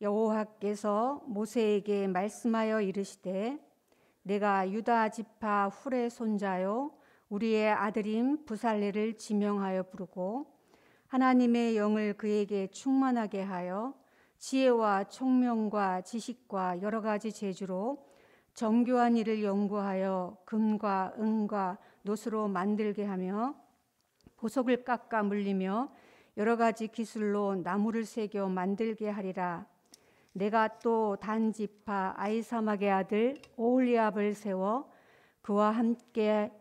여호와께서 모세에게 말씀하여 이르시되 내가 유다 지파 훌의 손자요 우리의 아들인 부살레를 지명하여 부르고 하나님의 영을 그에게 충만하게 하여 지혜와 총명과 지식과 여러 가지 재주로 정교한 일을 연구하여 금과 은과 노수로 만들게 하며 보석을 깎아 물리며 여러 가지 기술로 나무를 새겨 만들게 하리라. 내가 또 단 지파 아히사막의 아들 오홀리압을 세워 그와 함께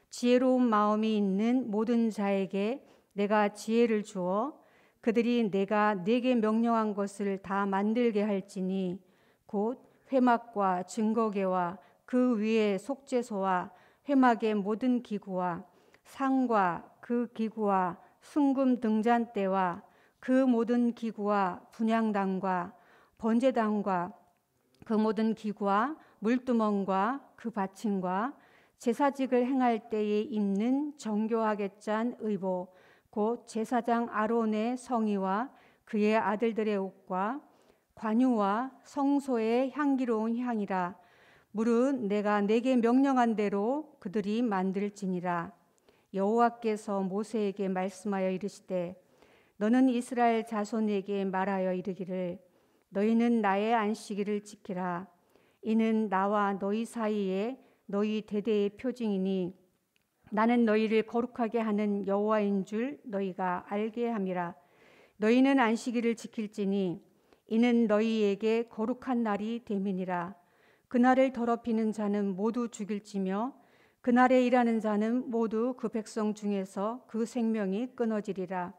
지혜로운 마음이 있는 모든 자에게 내가 지혜를 주어 그들이 내가 네게 명령한 것을 다 만들게 할지니 곧 회막과 증거계와 그 위에 속죄소와 회막의 모든 기구와 상과 그 기구와 순금 등잔대와 그 모든 기구와 분향단과 번제단과 그 모든 기구와 물두멍과 그 받침과 제사직을 행할 때에 입는 정교하게 짠 의복 곧 제사장 아론의 성의와 그의 아들들의 옷과 관유와 성소의 향기로운 향이라. 무릇 내가 내게 명령한 대로 그들이 만들지니라. 여호와께서 모세에게 말씀하여 이르시되 너는 이스라엘 자손에게 말하여 이르기를 너희는 나의 안식일을 지키라. 이는 나와 너희 사이에 너희 대대의 표징이니 나는 너희를 거룩하게 하는 여호와인 줄 너희가 알게 함이라. 너희는 안식일을 지킬지니 이는 너희에게 거룩한 날이 됨이니라. 그날을 더럽히는 자는 모두 죽일지며 그날에 일하는 자는 모두 그 백성 중에서 그 생명이 끊어지리라.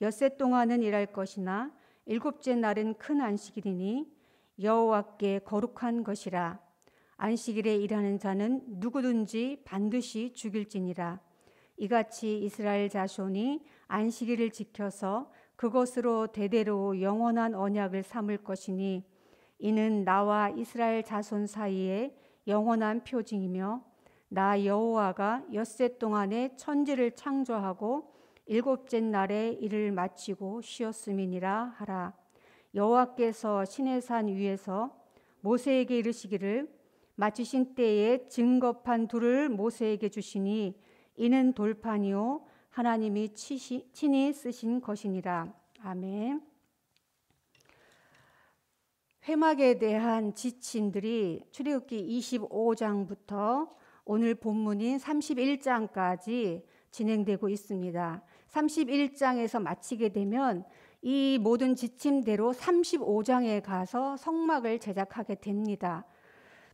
엿새 동안은 일할 것이나 일곱째 날은 큰 안식일이니 여호와께 거룩한 것이라. 안식일에 일하는 자는 누구든지 반드시 죽일지니라. 이같이 이스라엘 자손이 안식일을 지켜서 그것으로 대대로 영원한 언약을 삼을 것이니 이는 나와 이스라엘 자손 사이에 영원한 표징이며 나 여호와가 엿새 동안에 천지를 창조하고 일곱째 날에 일을 마치고 쉬었음이니라 하라. 여호와께서 시내산 위에서 모세에게 이르시기를 마치신 때에 증거판 둘을 모세에게 주시니 이는 돌판이요 하나님이 친히 쓰신 것이니라. 아멘. 회막에 대한 지침들이 출애굽기 25장부터 오늘 본문인 31장까지 진행되고 있습니다. 31장에서 마치게 되면 이 모든 지침대로 35장에 가서 성막을 제작하게 됩니다.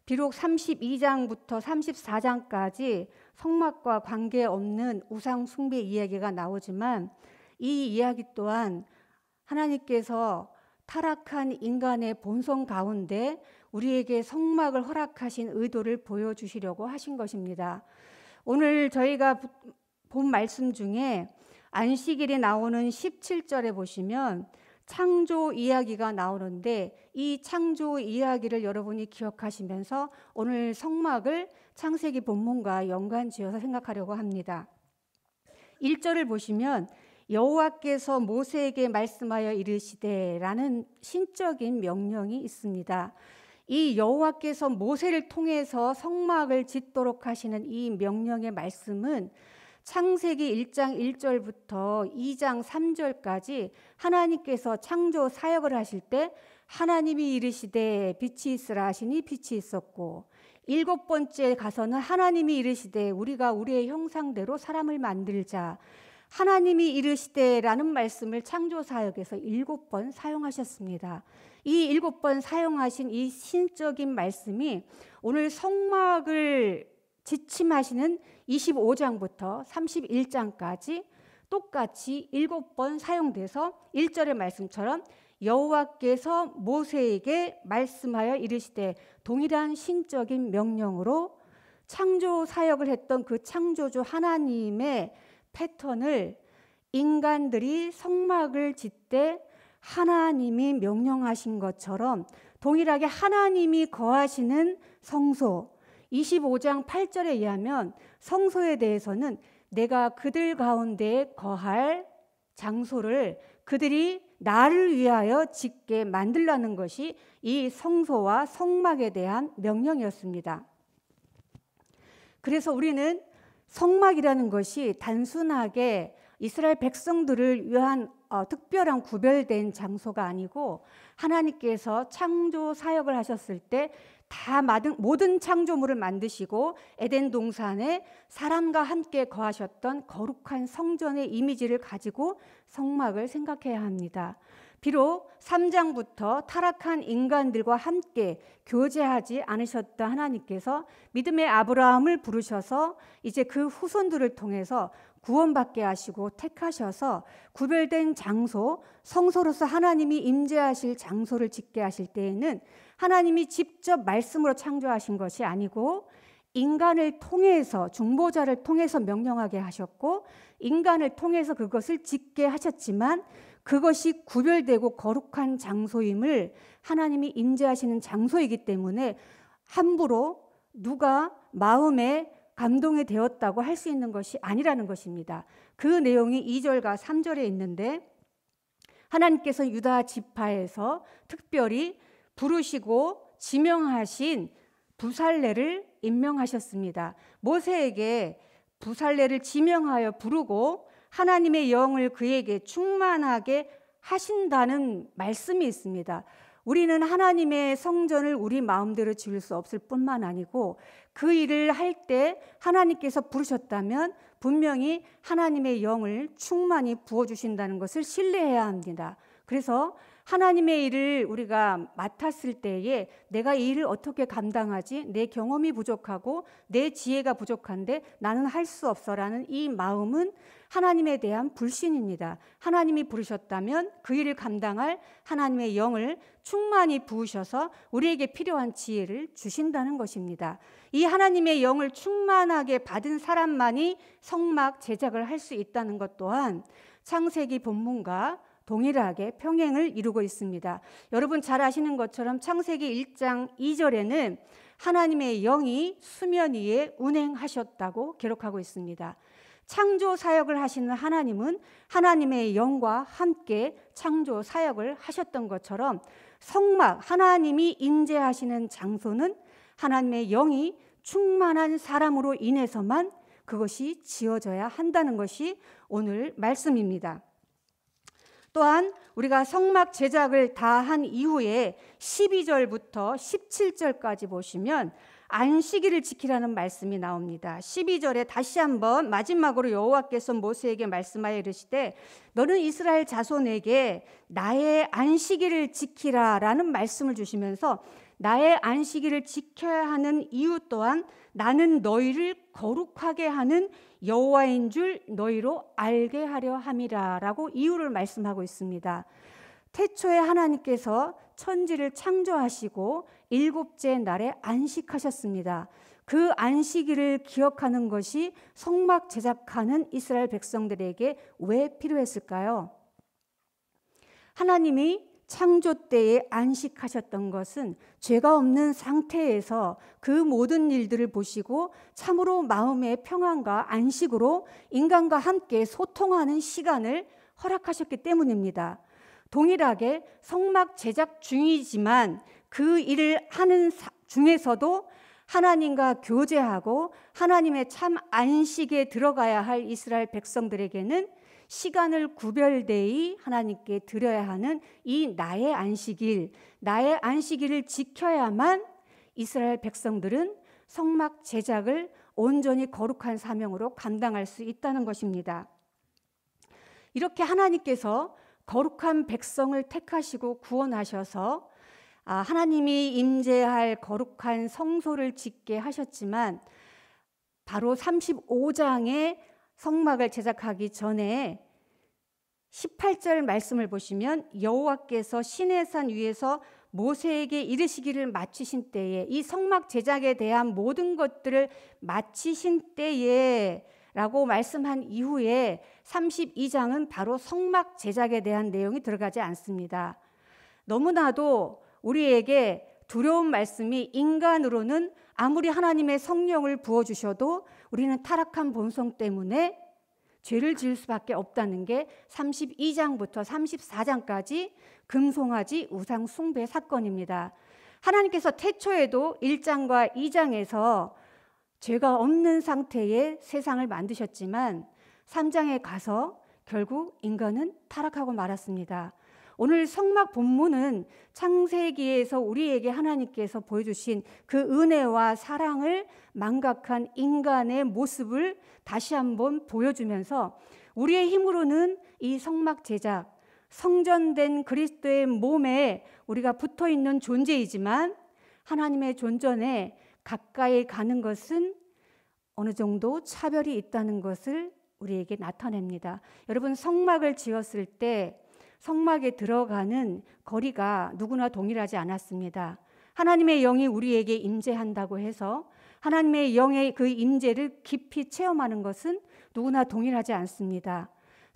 비록 32장부터 34장까지 성막과 관계없는 우상 숭배 이야기가 나오지만 이 이야기 또한 하나님께서 타락한 인간의 본성 가운데 우리에게 성막을 허락하신 의도를 보여주시려고 하신 것입니다. 오늘 저희가 본 말씀 중에 안식일에 나오는 17절에 보시면 창조 이야기가 나오는데 이 창조 이야기를 여러분이 기억하시면서 오늘 성막을 창세기 본문과 연관지어서 생각하려고 합니다. 1절을 보시면 여호와께서 모세에게 말씀하여 이르시되라는 신적인 명령이 있습니다. 이 여호와께서 모세를 통해서 성막을 짓도록 하시는 이 명령의 말씀은 창세기 1장 1절부터 2장 3절까지 하나님께서 창조 사역을 하실 때 하나님이 이르시되 빛이 있으라 하시니 빛이 있었고, 7번째 가서는 하나님이 이르시되 우리가 우리의 형상대로 사람을 만들자, 하나님이 이르시되라는 말씀을 창조 사역에서 7번 사용하셨습니다. 이 7번 사용하신 이 신적인 말씀이 오늘 성막을 지침하시는 25장부터 31장까지 똑같이 7번 사용돼서 1절의 말씀처럼 여호와께서 모세에게 말씀하여 이르시되 동일한 신적인 명령으로 창조 사역을 했던 그 창조주 하나님의 패턴을 인간들이 성막을 짓되 하나님이 명령하신 것처럼 동일하게 하나님이 거하시는 성소, 25장 8절에 의하면 성소에 대해서는 내가 그들 가운데 거할 장소를 그들이 나를 위하여 짓게 만들라는 것이 이 성소와 성막에 대한 명령이었습니다. 그래서 우리는 성막이라는 것이 단순하게 이스라엘 백성들을 위한 특별한 구별된 장소가 아니고, 하나님께서 창조 사역을 하셨을 때 다 모든 창조물을 만드시고 에덴 동산에 사람과 함께 거하셨던 거룩한 성전의 이미지를 가지고 성막을 생각해야 합니다. 비록 3장부터 타락한 인간들과 함께 교제하지 않으셨던 하나님께서 믿음의 아브라함을 부르셔서 이제 그 후손들을 통해서 구원받게 하시고 택하셔서 구별된 장소, 성소로서 하나님이 임재하실 장소를 짓게 하실 때에는 하나님이 직접 말씀으로 창조하신 것이 아니고 인간을 통해서, 중보자를 통해서 명령하게 하셨고 인간을 통해서 그것을 짓게 하셨지만, 그것이 구별되고 거룩한 장소임을, 하나님이 임재하시는 장소이기 때문에 함부로 누가 마음에 감동이 되었다고 할 수 있는 것이 아니라는 것입니다. 그 내용이 2절과 3절에 있는데, 하나님께서 유다 지파에서 특별히 부르시고 지명하신 부살레를 임명하셨습니다. 모세에게 부살레를 지명하여 부르고 하나님의 영을 그에게 충만하게 하신다는 말씀이 있습니다. 우리는 하나님의 성전을 우리 마음대로 지을 수 없을 뿐만 아니고, 그 일을 할 때 하나님께서 부르셨다면 분명히 하나님의 영을 충만히 부어주신다는 것을 신뢰해야 합니다. 그래서 하나님의 일을 우리가 맡았을 때에 내가 이 일을 어떻게 감당하지? 내 경험이 부족하고 내 지혜가 부족한데 나는 할 수 없어라는 이 마음은 하나님에 대한 불신입니다. 하나님이 부르셨다면 그 일을 감당할 하나님의 영을 충만히 부으셔서 우리에게 필요한 지혜를 주신다는 것입니다. 이 하나님의 영을 충만하게 받은 사람만이 성막 제작을 할 수 있다는 것 또한 창세기 본문과 동일하게 평행을 이루고 있습니다. 여러분 잘 아시는 것처럼 창세기 1장 2절에는 하나님의 영이 수면 위에 운행하셨다고 기록하고 있습니다. 창조 사역을 하시는 하나님은 하나님의 영과 함께 창조 사역을 하셨던 것처럼 성막, 하나님이 임재하시는 장소는 하나님의 영이 충만한 사람으로 인해서만 그것이 지어져야 한다는 것이 오늘 말씀입니다. 또한 우리가 성막 제작을 다 한 이후에 12절부터 17절까지 보시면 안식일을 지키라는 말씀이 나옵니다. 12절에 다시 한번 마지막으로 여호와께서 모세에게 말씀하여 이르시되 너는 이스라엘 자손에게 나의 안식일을 지키라 라는 말씀을 주시면서 나의 안식일을 지켜야 하는 이유 또한 나는 너희를 거룩하게 하는 여호와인 줄 너희로 알게 하려 함이라 라고 이유를 말씀하고 있습니다. 태초에 하나님께서 천지를 창조하시고 일곱째 날에 안식하셨습니다. 그 안식일을 기억하는 것이 성막 제작하는 이스라엘 백성들에게 왜 필요했을까요? 하나님이 창조 때에 안식하셨던 것은 죄가 없는 상태에서 그 모든 일들을 보시고 참으로 마음의 평안과 안식으로 인간과 함께 소통하는 시간을 허락하셨기 때문입니다. 동일하게 성막 제작 중이지만 그 일을 하는 중에서도 하나님과 교제하고 하나님의 참 안식에 들어가야 할 이스라엘 백성들에게는 시간을 구별되이 하나님께 드려야 하는 이 나의 안식일을 지켜야만 이스라엘 백성들은 성막 제작을 온전히 거룩한 사명으로 감당할 수 있다는 것입니다. 이렇게 하나님께서 거룩한 백성을 택하시고 구원하셔서 하나님이 임재할 거룩한 성소를 짓게 하셨지만 바로 35장의 성막을 제작하기 전에 18절 말씀을 보시면 여호와께서 시내산 위에서 모세에게 이르시기를 마치신 때에 이 성막 제작에 대한 모든 것들을 마치신 때에 라고 말씀한 이후에 32장은 바로 성막 제작에 대한 내용이 들어가지 않습니다. 너무나도 우리에게 두려운 말씀이 인간으로는 아무리 하나님의 성령을 부어주셔도 우리는 타락한 본성 때문에 죄를 지을 수밖에 없다는 게 32장부터 34장까지 금송아지 우상 숭배 사건입니다. 하나님께서 태초에도 1장과 2장에서 죄가 없는 상태의 세상을 만드셨지만 3장에 가서 결국 인간은 타락하고 말았습니다. 오늘 성막 본문은 창세기에서 우리에게 하나님께서 보여주신 그 은혜와 사랑을 망각한 인간의 모습을 다시 한번 보여주면서 우리의 힘으로는 이 성막 제작, 성전된 그리스도의 몸에 우리가 붙어 있는 존재이지만 하나님의 존전에 가까이 가는 것은 어느 정도 차별이 있다는 것을 우리에게 나타냅니다. 여러분, 성막을 지었을 때 성막에 들어가는 거리가 누구나 동일하지 않았습니다. 하나님의 영이 우리에게 임재한다고 해서 하나님의 영의 그 임재를 깊이 체험하는 것은 누구나 동일하지 않습니다.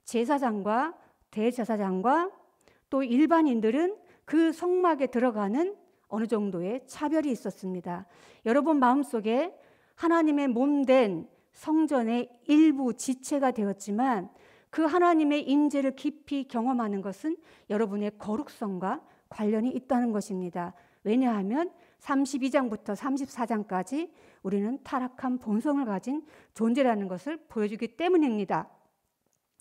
제사장과 대제사장과 또 일반인들은 그 성막에 들어가는 어느 정도의 차별이 있었습니다. 여러분 마음속에 하나님의 몸된 성전의 일부 지체가 되었지만 그 하나님의 임재를 깊이 경험하는 것은 여러분의 거룩성과 관련이 있다는 것입니다. 왜냐하면 32장부터 34장까지 우리는 타락한 본성을 가진 존재라는 것을 보여주기 때문입니다.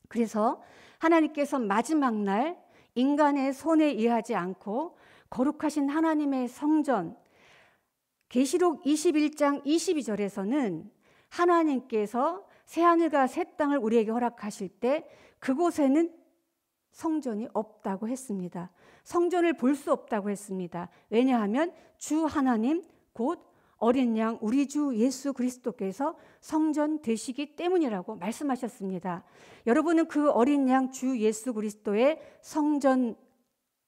그래서 하나님께서 마지막 날 인간의 손에 의하지 않고 거룩하신 하나님의 성전, 계시록 21장 22절에서는 하나님께서 새하늘과 새 땅을 우리에게 허락하실 때 그곳에는 성전이 없다고 했습니다. 성전을 볼 수 없다고 했습니다. 왜냐하면 주 하나님 곧 어린 양 우리 주 예수 그리스도께서 성전 되시기 때문이라고 말씀하셨습니다. 여러분은 그 어린 양 주 예수 그리스도의 성전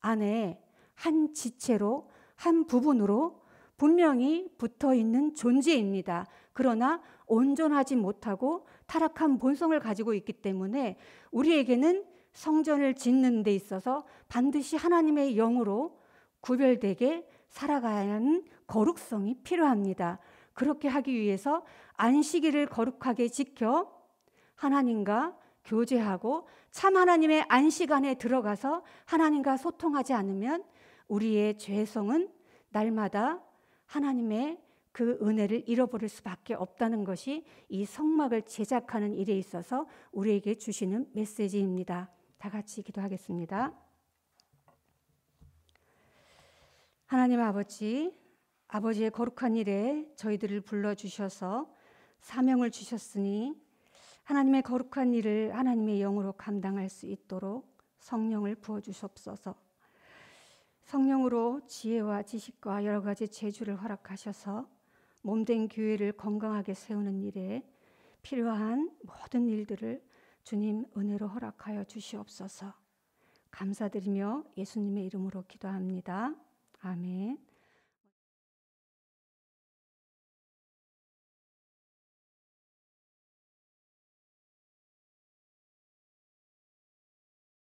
안에 한 지체로, 한 부분으로 분명히 붙어 있는 존재입니다. 그러나 온전하지 못하고 타락한 본성을 가지고 있기 때문에 우리에게는 성전을 짓는 데 있어서 반드시 하나님의 영으로 구별되게 살아가야 하는 거룩성이 필요합니다. 그렇게 하기 위해서 안식일을 거룩하게 지켜 하나님과 교제하고 참 하나님의 안식 안에 들어가서 하나님과 소통하지 않으면 우리의 죄성은 날마다 하나님의 그 은혜를 잃어버릴 수밖에 없다는 것이 이 성막을 제작하는 일에 있어서 우리에게 주시는 메시지입니다. 다 같이 기도하겠습니다. 하나님 아버지, 아버지의 거룩한 일에 저희들을 불러주셔서 사명을 주셨으니 하나님의 거룩한 일을 하나님의 영으로 감당할 수 있도록 성령을 부어주시옵소서. 성령으로 지혜와 지식과 여러 가지 재주를 허락하셔서 몸된 교회를 건강하게 세우는 일에 필요한 모든 일들을 주님 은혜로 허락하여 주시옵소서. 감사드리며 예수님의 이름으로 기도합니다. 아멘.